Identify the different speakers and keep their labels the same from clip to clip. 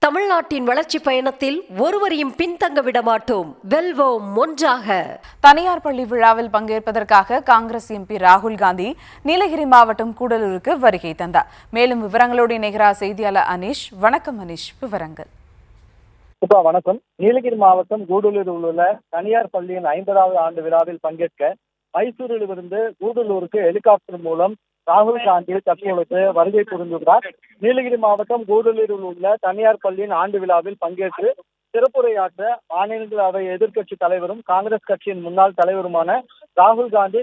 Speaker 1: தமிழ்நாட்டின் வளர்ச்சி பயணத்தில் ஒருவரையும் பின்தங்க விட மாட்டோம், வெல்வோம் ஒன்றாக.
Speaker 2: தனியார் பள்ளி விழாவில் பங்கேற்பதற்காக காங்கிரஸ் எம்பி ராகுல் காந்தி நீலகிரி மாவட்டம் கூடலூருக்கு வருகை தந்தார். மேலும் விவரங்களோடு இணைகிறார் செய்தியாளர் அனீஷ். வணக்கம் அனீஷ், விவரங்கள்.
Speaker 3: வணக்கம். நீலகிரி மாவட்டம் கூடலூரில் உள்ள தனியார் பள்ளியின் 50வது ஆண்டு விழாவில் பங்கேற்க மைசூரிலிருந்து கூடலூருக்கு ஹெலிகாப்டர் மூலம் ராகுல் காந்தி தற்பொழுது வருகை புரிந்துள்ளார். நீலகிரி மாவட்டம் கூடலூரில் உள்ள தனியார் பள்ளியின் ஆண்டு விழாவில் பங்கேற்று சிறப்புரையாற்ற மாநிலங்களவை எதிர்க்கட்சி தலைவரும் காங்கிரஸ் கட்சியின் முன்னாள் தலைவருமான ராகுல் காந்தி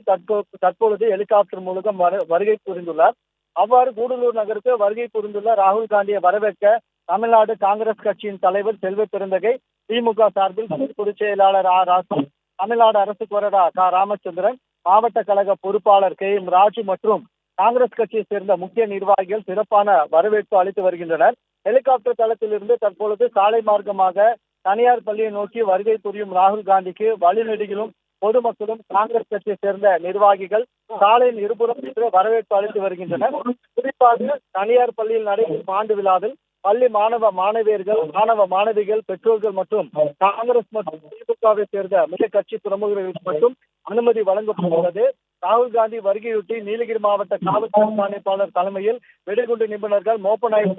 Speaker 3: தற்பொழுது ஹெலிகாப்டர் மூலம் வருகை புரிந்துள்ளார். அவ்வாறு கூடலூர் நகருக்கு வருகை புரிந்துள்ள ராகுல் காந்தியை வரவேற்க தமிழ்நாடு காங்கிரஸ் கட்சியின் தலைவர் செல்வ பெருந்தகை, திமுக சார்பில் பொதுச் செயலாளர் ராசா, தமிழ்நாடு அரசு கொறடா ராமச்சந்திரன், மாவட்ட கழக பொறுப்பாளர் KM ராஜு மற்றும் காங்கிரஸ் கட்சியை சேர்ந்த முக்கிய நிர்வாகிகள் சிறப்பான வரவேற்பு அளித்து வருகின்றனர். ஹெலிகாப்டர் தளத்திலிருந்து தற்பொழுது சாலை மார்க்கமாக தனியார் பள்ளியை நோக்கி வருகை புரியும் ராகுல் காந்திக்கு வழிநெடுகிலும் பொதுமக்களும் காங்கிரஸ் கட்சியை சேர்ந்த நிர்வாகிகள் சாலையின் இருபுறம் என்று வரவேற்பு அளித்து வருகின்றனர். குறிப்பாக தனியார் பள்ளியில் நடைபெறும் ஆண்டு விழாவில் பள்ளி மாணவ மாணவிகள், பெற்றோர்கள் மற்றும் காங்கிரஸ் மற்றும் திமுகவை சேர்ந்த மிக கட்சி பிரமுகர்களுக்கு மட்டும் அனுமதி வழங்கப்பட்டுள்ளது. ராகுல் காந்தி வருகையொட்டி நீலகிரி மாவட்ட காவல் கண்காணிப்பாளர் தலைமையில் வெடிகுண்டு நிபுணர்கள், மோப்ப நாய்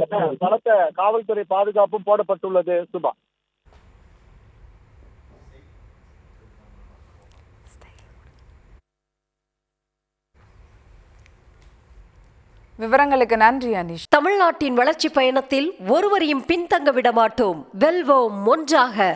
Speaker 3: பலத்த காவல்துறை பாதுகாப்பும் போடப்பட்டுள்ளது. சுபா,
Speaker 2: விவரங்களுக்கு நன்றி அனீஷ்.
Speaker 1: தமிழ்நாட்டின் வளர்ச்சி பயணத்தில் ஒருவரையும் பின்தங்க விட மாட்டோம், வெல்வோம் ஒன்றாக.